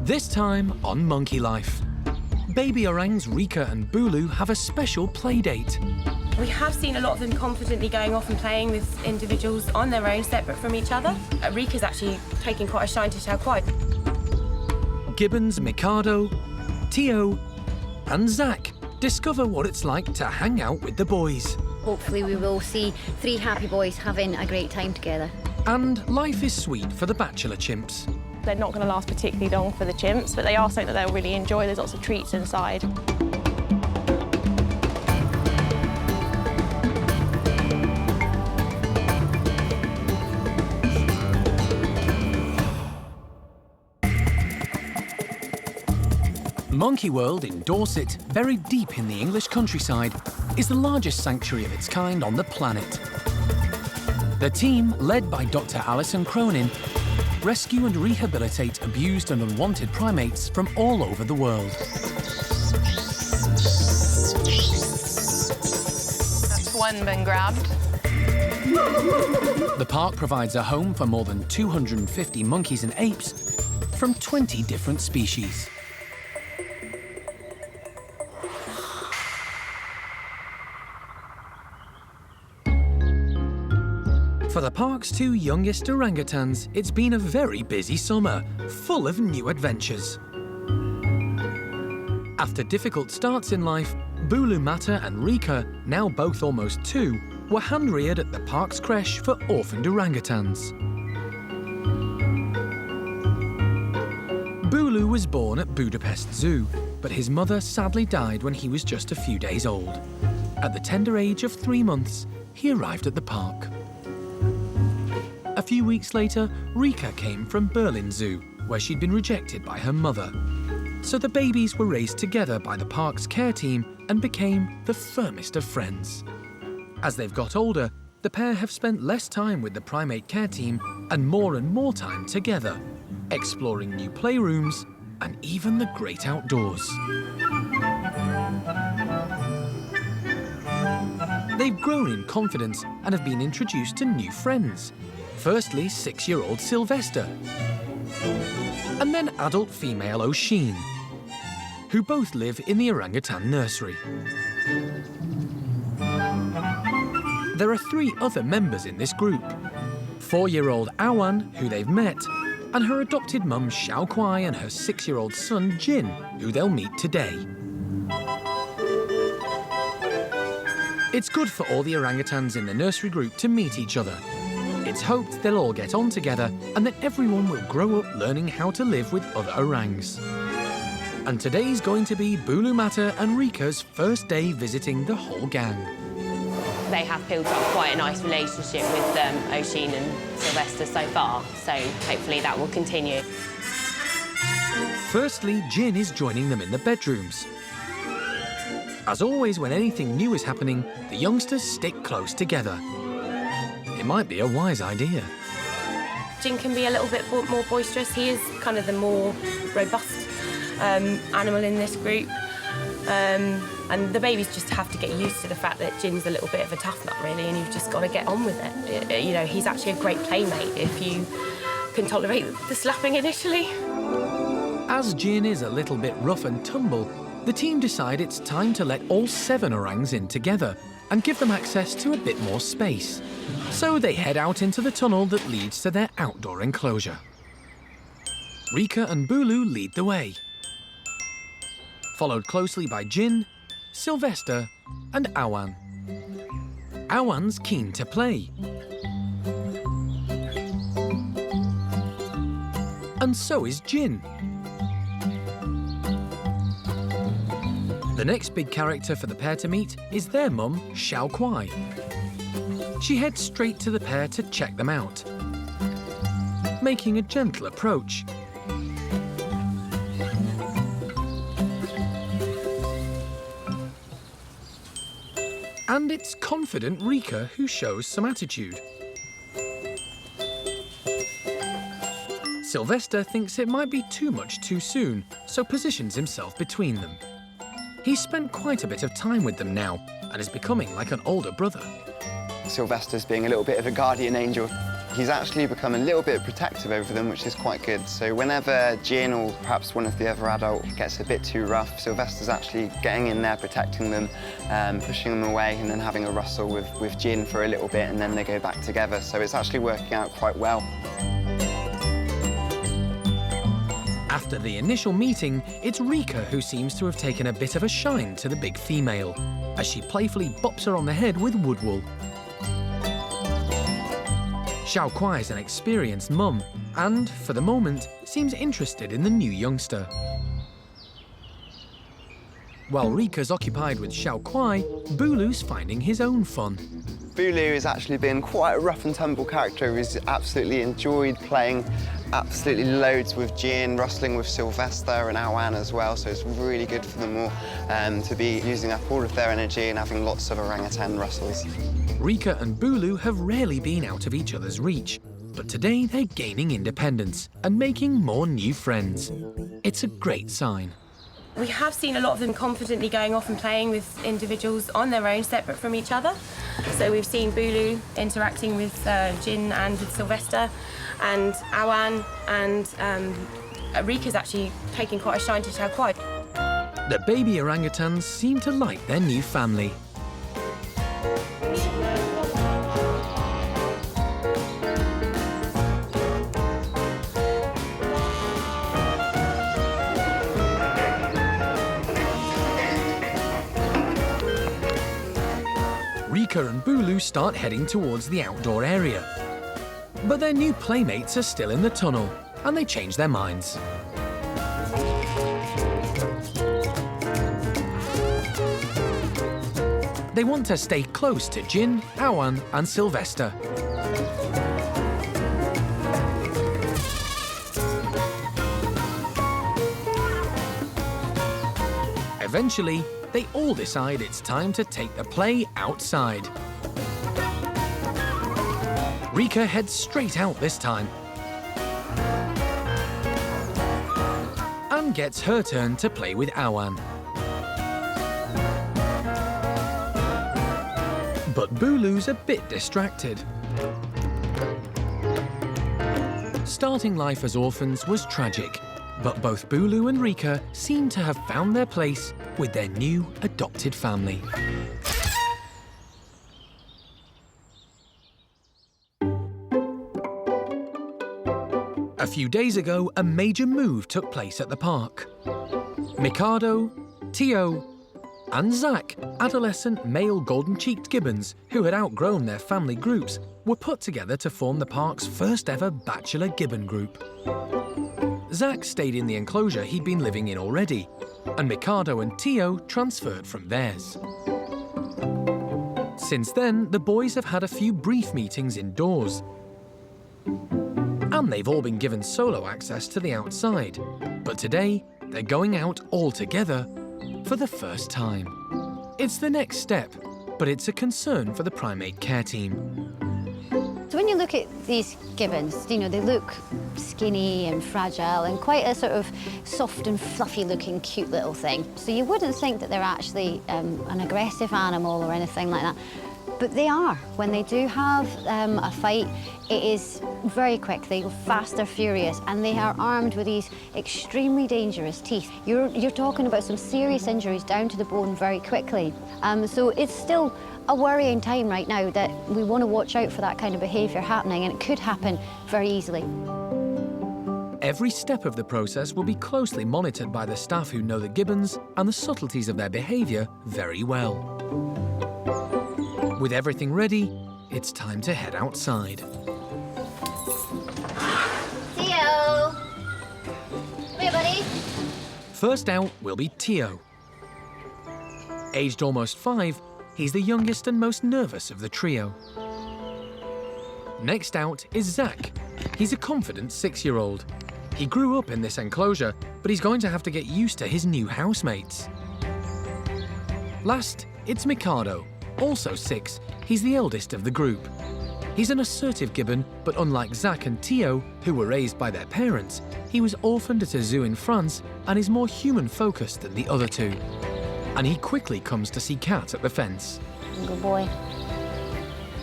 This time on Monkey Life. Baby orangs Rieke and Bulu have a special play date. We have seen a lot of them confidently going off and playing with individuals on their own, separate from each other. Rieke's actually taking quite a shine to Hsiao-Quai. Gibbons, Mikado, Teo and Zak discover what it's like to hang out with the boys. Hopefully we will see 3 happy boys having a great time together. And life is sweet for the bachelor chimps. They're not going to last particularly long for the chimps, but they are something that they'll really enjoy. There's lots of treats inside. Monkey World in Dorset, very deep in the English countryside, is the largest sanctuary of its kind on the planet. The team, led by Dr. Alison Cronin, rescue and rehabilitate abused and unwanted primates from all over the world. That's one been grabbed. The park provides a home for more than 250 monkeys and apes from 20 different species. For the park's 2 youngest orangutans, it's been a very busy summer, full of new adventures. After difficult starts in life, Bulu Mata and Rieke, now both almost 2, were hand-reared at the park's creche for orphaned orangutans. Bulu was born at Budapest Zoo, but his mother sadly died when he was just a few days old. At the tender age of 3 months, he arrived at the park. A few weeks later, Rieke came from Berlin Zoo, where she'd been rejected by her mother. So the babies were raised together by the park's care team and became the firmest of friends. As they've got older, the pair have spent less time with the primate care team and more time together, exploring new playrooms and even the great outdoors. They've grown in confidence and have been introduced to new friends. Firstly, 6-year-old Sylvester, and then adult female O'Sheen, who both live in the orangutan nursery. There are 3 other members in this group. 4-year-old Awan, who they've met, and her adopted mum Hsiao-Quai and her 6-year-old son Jin, who they'll meet today. It's good for all the orangutans in the nursery group to meet each other. It's hoped they'll all get on together and that everyone will grow up learning how to live with other orangs. And today's going to be Bulu Mata and Rieke's first day visiting the whole gang. They have built up quite a nice relationship with O'Sheen and Sylvester so far, so hopefully that will continue. Firstly, Jin is joining them in the bedrooms. As always, when anything new is happening, the youngsters stick close together. It might be a wise idea. Jin can be a little bit more boisterous. He is kind of the more robust animal in this group. And the babies just have to get used to the fact that Jin's a little bit of a tough nut, really, and you've just got to get on with it. You know, he's actually a great playmate if you can tolerate the slapping initially. As Jin is a little bit rough and tumble, the team decide it's time to let all 7 orangs in together and give them access to a bit more space. So they head out into the tunnel that leads to their outdoor enclosure. Rieke and Bulu lead the way, followed closely by Jin, Sylvester and Awan. Awan's keen to play. And so is Jin. The next big character for the pair to meet is their mum, Hsiao-Quai. She heads straight to the pair to check them out, making a gentle approach. And it's confident Rieke who shows some attitude. Sylvester thinks it might be too much too soon, so positions himself between them. He's spent quite a bit of time with them now and is becoming like an older brother. Sylvester's being a little bit of a guardian angel. He's actually become a little bit protective over them, which is quite good. So whenever Jin or perhaps one of the other adults gets a bit too rough, Sylvester's actually getting in there, protecting them, pushing them away, and then having a wrestle with Jin for a little bit, and then they go back together. So it's actually working out quite well. After the initial meeting, it's Rieke who seems to have taken a bit of a shine to the big female, as she playfully bops her on the head with wood wool. Hsiao-Quai is an experienced mum, and, for the moment, seems interested in the new youngster. While Rika's occupied with Hsiao-Quai, Bulu's finding his own fun. Bulu has actually been quite a rough and tumble character. He's absolutely enjoyed playing absolutely loads with Jin, wrestling with Sylvester and Awan as well, so it's really good for them all to be using up all of their energy and having lots of orangutan wrestles. Rieke and Bulu have rarely been out of each other's reach, but today they're gaining independence and making more new friends. It's a great sign. We have seen a lot of them confidently going off and playing with individuals on their own, separate from each other. So we've seen Bulu interacting with Jin and with Sylvester, and Awan, and Rika's actually taking quite a shine to Hsiao-Quai. The baby orangutans seem to like their new family. Rieke and Bulu start heading towards the outdoor area. But their new playmates are still in the tunnel, and they change their minds. They want to stay close to Jin, Awan, and Sylvester. Eventually, they all decide it's time to take the play outside. Rieke heads straight out this time and gets her turn to play with Awan. But Bulu's a bit distracted. Starting life as orphans was tragic, but both Bulu and Rieke seem to have found their place with their new adopted family. A few days ago, a major move took place at the park. Mikado, Teo and Zak, adolescent male golden-cheeked gibbons who had outgrown their family groups, were put together to form the park's first ever bachelor gibbon group. Zak stayed in the enclosure he'd been living in already, and Mikado and Teo transferred from theirs. Since then, the boys have had a few brief meetings indoors, and they've all been given solo access to the outside. But today, they're going out all together for the first time. It's the next step, but it's a concern for the primate care team. So when you look at these gibbons, you know, they look skinny and fragile and quite a sort of soft and fluffy looking cute little thing. So you wouldn't think that they're actually an aggressive animal or anything like that. But they are. When they do have a fight, it is very quick. They go fast, they're furious, and they are armed with these extremely dangerous teeth. You're talking about some serious injuries down to the bone very quickly. So it's still a worrying time right now that we want to watch out for that kind of behaviour happening, and it could happen very easily. Every step of the process will be closely monitored by the staff who know the gibbons and the subtleties of their behaviour very well. With everything ready, it's time to head outside. Theo! Come here, buddy. First out will be Teo. Aged almost 5, he's the youngest and most nervous of the trio. Next out is Zak. He's a confident 6-year-old. He grew up in this enclosure, but he's going to have to get used to his new housemates. Last, it's Mikado. Also 6, he's the eldest of the group. He's an assertive gibbon, but unlike Zak and Teo, who were raised by their parents, he was orphaned at a zoo in France and is more human-focused than the other two. And he quickly comes to see Cat at the fence. Good boy.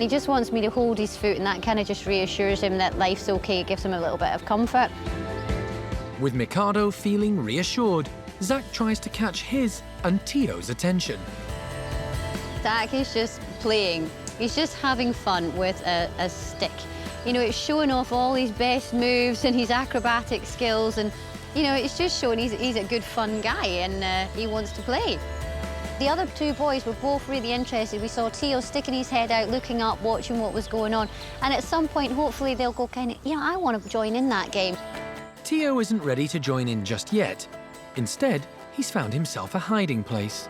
He just wants me to hold his foot, and that kind of just reassures him that life's okay. It gives him a little bit of comfort. With Mikado feeling reassured, Zak tries to catch his and Teo's attention. Zak is just playing. He's just having fun with a stick. You know, it's showing off all his best moves and his acrobatic skills, and, you know, it's just showing he's a good, fun guy, and he wants to play. The other two boys were both really interested. We saw Teo sticking his head out, looking up, watching what was going on, and at some point, hopefully, they'll go kind of, yeah, I want to join in that game. Teo isn't ready to join in just yet. Instead, he's found himself a hiding place.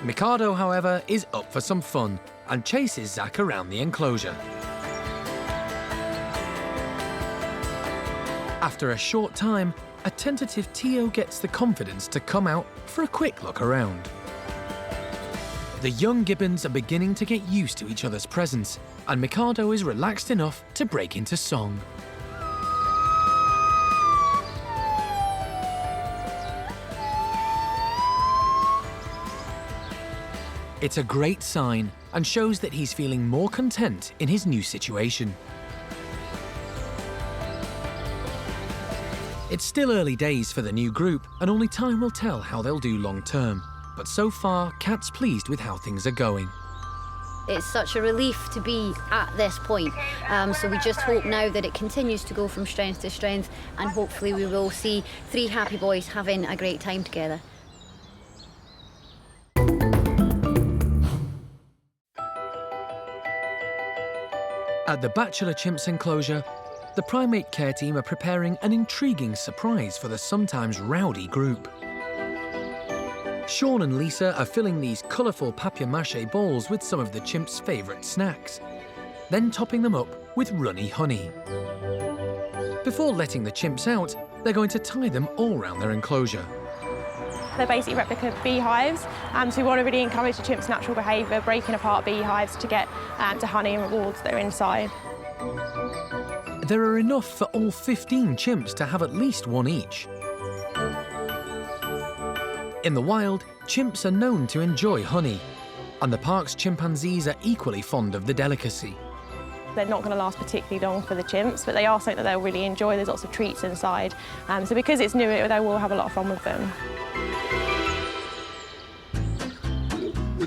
Mikado, however, is up for some fun and chases Zak around the enclosure. After a short time, a tentative Teo gets the confidence to come out for a quick look around. The young gibbons are beginning to get used to each other's presence, and Mikado is relaxed enough to break into song. It's a great sign and shows that he's feeling more content in his new situation. It's still early days for the new group, and only time will tell how they'll do long term. But so far, Kat's pleased with how things are going. It's such a relief to be at this point. So we just hope now that it continues to go from strength to strength, and hopefully we will see three happy boys having a great time together. At the Bachelor Chimps enclosure, the primate care team are preparing an intriguing surprise for the sometimes rowdy group. Sean and Lisa are filling these colourful papier-mâché balls with some of the chimps' favourite snacks, then topping them up with runny honey. Before letting the chimps out, they're going to tie them all around their enclosure. They're basically replica beehives, so we want to really encourage the chimps' natural behaviour, breaking apart beehives to get to honey and rewards that are inside. There are enough for all 15 chimps to have at least one each. In the wild, chimps are known to enjoy honey, and the park's chimpanzees are equally fond of the delicacy. They're not going to last particularly long for the chimps, but they are something that they'll really enjoy. There's lots of treats inside, so because it's new, they will have a lot of fun with them.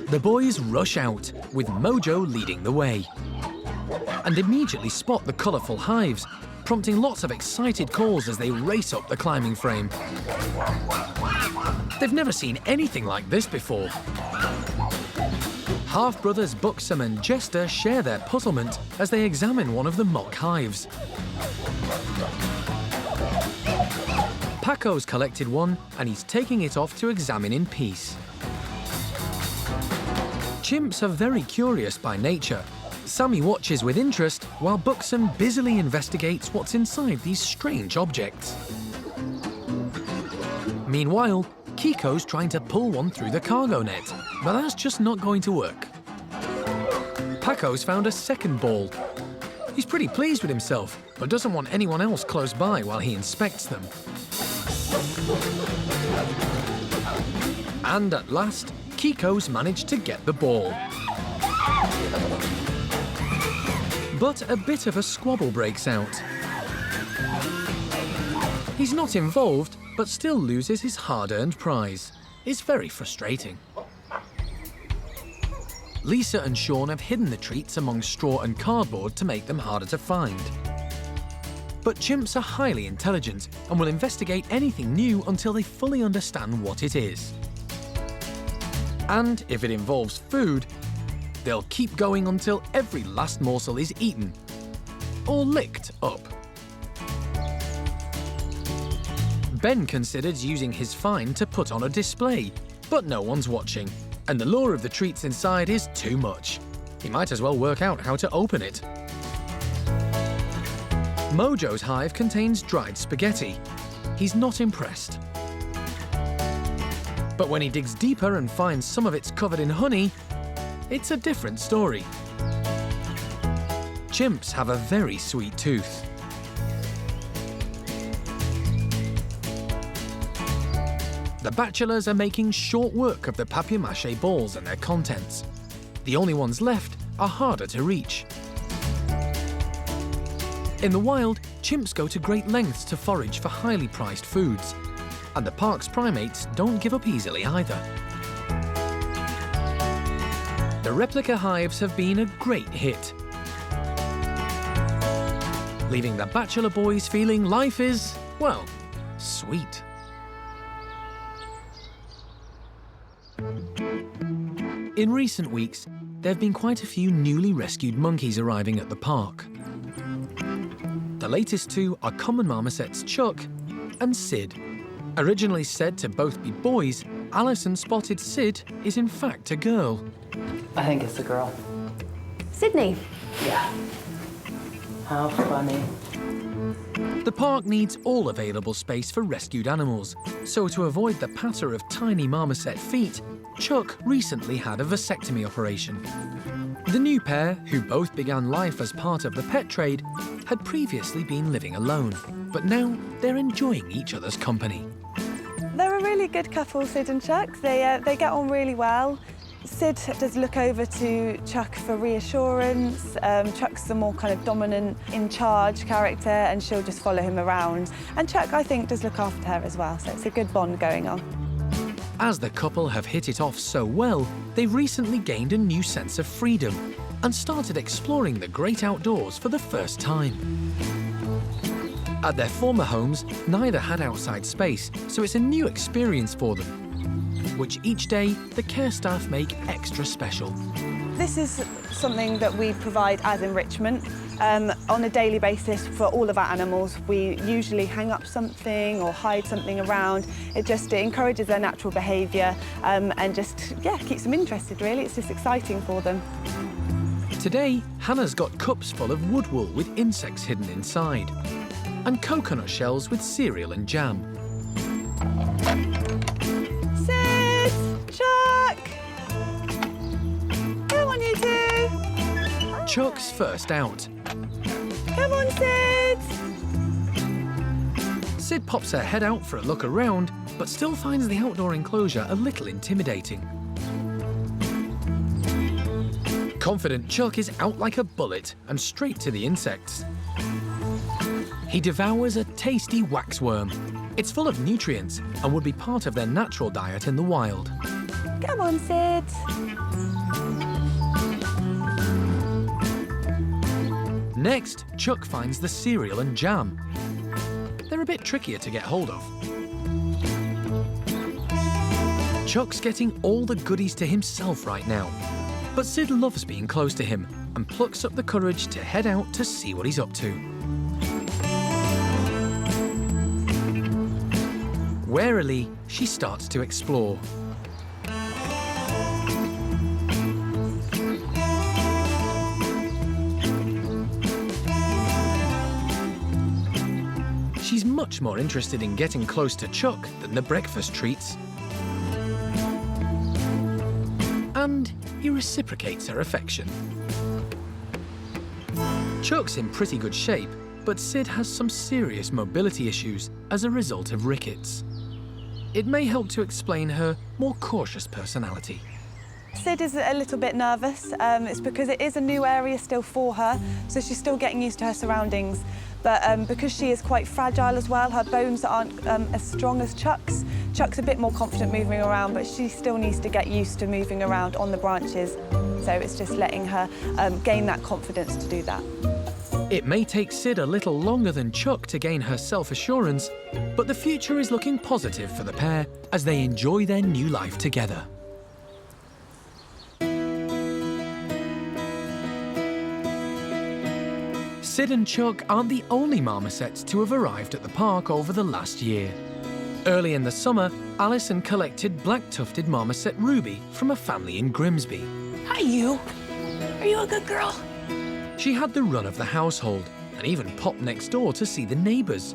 The boys rush out, with Mojo leading the way, and immediately spot the colourful hives, prompting lots of excited calls as they race up the climbing frame. They've never seen anything like this before. Half-brothers Buxom and Jester share their puzzlement as they examine one of the mock hives. Paco's collected one, and he's taking it off to examine in peace. Chimps are very curious by nature. Sammy watches with interest while Buxom busily investigates what's inside these strange objects. Meanwhile, Kiko's trying to pull one through the cargo net, but that's just not going to work. Paco's found a second ball. He's pretty pleased with himself, but doesn't want anyone else close by while he inspects them. And at last, Kiko's managed to get the ball. But a bit of a squabble breaks out. He's not involved, but still loses his hard-earned prize. It's very frustrating. Lisa and Sean have hidden the treats among straw and cardboard to make them harder to find. But chimps are highly intelligent and will investigate anything new until they fully understand what it is. And if it involves food, they'll keep going until every last morsel is eaten or licked up. Ben considers using his find to put on a display, but no one's watching, and the lure of the treats inside is too much. He might as well work out how to open it. Mojo's hive contains dried spaghetti. He's not impressed. But when he digs deeper and finds some of it's covered in honey, it's a different story. Chimps have a very sweet tooth. The bachelors are making short work of the papier-mâché balls and their contents. The only ones left are harder to reach. In the wild, chimps go to great lengths to forage for highly priced foods, and the park's primates don't give up easily either. The replica hives have been a great hit, leaving the bachelor boys feeling life is, well, sweet. In recent weeks, there have been quite a few newly rescued monkeys arriving at the park. The latest two are common marmosets Chuck and Sid. Originally said to both be boys, Alison spotted Sid is in fact a girl. I think it's a girl. Sydney. Yeah. How funny. The park needs all available space for rescued animals, so to avoid the patter of tiny marmoset feet, Chuck recently had a vasectomy operation. The new pair, who both began life as part of the pet trade, had previously been living alone, but now they're enjoying each other's company. They're a really good couple, Sid and Chuck. They get on really well. Sid does look over to Chuck for reassurance. Chuck's the more kind of dominant, in-charge character, and she'll just follow him around. And Chuck, I think, does look after her as well, so it's a good bond going on. As the couple have hit it off so well, they've recently gained a new sense of freedom and started exploring the great outdoors for the first time. At their former homes, neither had outside space, so it's a new experience for them, which each day the care staff make extra special. This is something that we provide as enrichment. On a daily basis for all of our animals, we usually hang up something or hide something around. It encourages their natural behaviour and just, yeah, keeps them interested, really. It's just exciting for them. Today, Hannah's got cups full of wood wool with insects hidden inside, and coconut shells with cereal and jam. Sid! Chuck! Come on, you two! Chuck's first out. Come on, Sid! Sid pops her head out for a look around, but still finds the outdoor enclosure a little intimidating. Confident Chuck is out like a bullet and straight to the insects. He devours a tasty waxworm. It's full of nutrients and would be part of their natural diet in the wild. Come on, Sid! Next, Chuck finds the cereal and jam. They're a bit trickier to get hold of. Chuck's getting all the goodies to himself right now, but Sid loves being close to him and plucks up the courage to head out to see what he's up to. Warily, she starts to explore. She's much more interested in getting close to Chuck than the breakfast treats. And he reciprocates her affection. Chuck's in pretty good shape, but Sid has some serious mobility issues as a result of rickets. It may help to explain her more cautious personality. Sid is a little bit nervous. It's because it is a new area still for her, so she's still getting used to her surroundings. But because she is quite fragile as well, her bones aren't as strong as Chuck's. Chuck's a bit more confident moving around, but she still needs to get used to moving around on the branches. So it's just letting her gain that confidence to do that. It may take Sid a little longer than Chuck to gain her self-assurance, but the future is looking positive for the pair as they enjoy their new life together. Sid and Chuck aren't the only marmosets to have arrived at the park over the last year. Early in the summer, Alison collected black-tufted marmoset Ruby from a family in Grimsby. Hi, you. Are you a good girl? She had the run of the household and even popped next door to see the neighbours.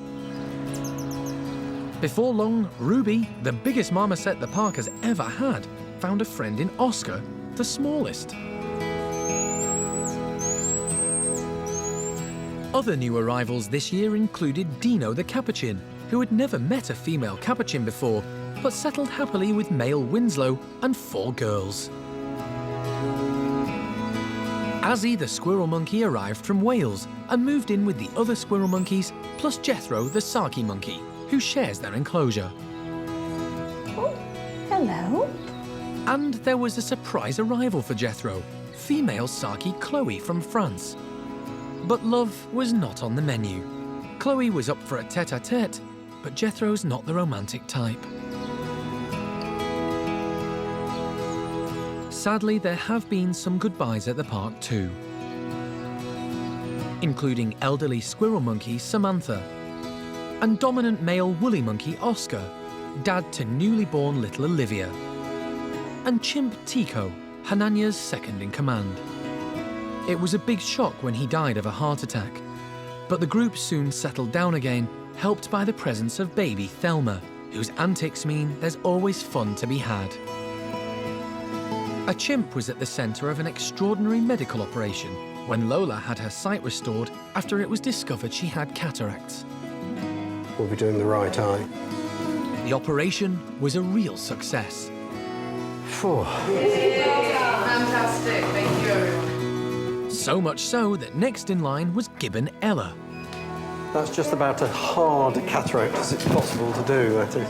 Before long, Ruby, the biggest marmoset the park has ever had, found a friend in Oscar, the smallest. Other new arrivals this year included Dino the Capuchin, who had never met a female Capuchin before, but settled happily with male Winslow and 4 girls. Azzy the squirrel monkey arrived from Wales and moved in with the other squirrel monkeys, plus Jethro the Saki monkey, who shares their enclosure. Oh, hello. And there was a surprise arrival for Jethro, female Saki Chloe from France. But love was not on the menu. Chloe was up for a tete-a-tete, but Jethro's not the romantic type. Sadly, there have been some goodbyes at the park too, including elderly squirrel monkey Samantha and dominant male woolly monkey Oscar, dad to newly born little Olivia, and chimp Tico, Hananya's second in command. It was a big shock when he died of a heart attack, but the group soon settled down again, helped by the presence of baby Thelma, whose antics mean there's always fun to be had. A chimp was at the centre of an extraordinary medical operation when Lola had her sight restored after it was discovered she had cataracts. We'll be doing the right eye. The operation was a real success. Phew. Fantastic, thank you everyone. So much so that next in line was gibbon Ella. That's just about as hard a cataract as it's possible to do, that is.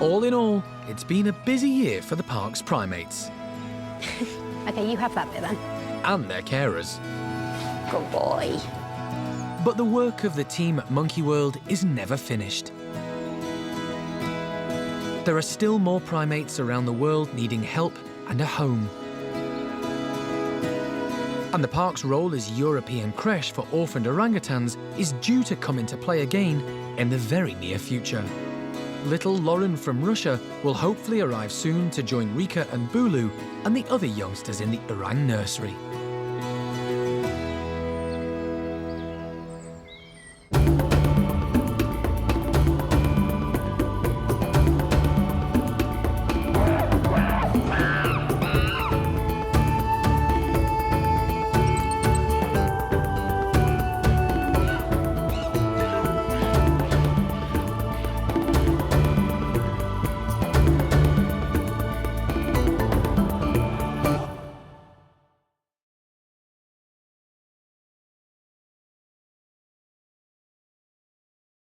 All in all, it's been a busy year for the park's primates. OK, you have that bit then. And their carers. Good boy. But the work of the team at Monkey World is never finished. There are still more primates around the world needing help and a home. And the park's role as European creche for orphaned orangutans is due to come into play again in the very near future. Little Lauren from Russia will hopefully arrive soon to join Rieke and Bulu and the other youngsters in the orang nursery.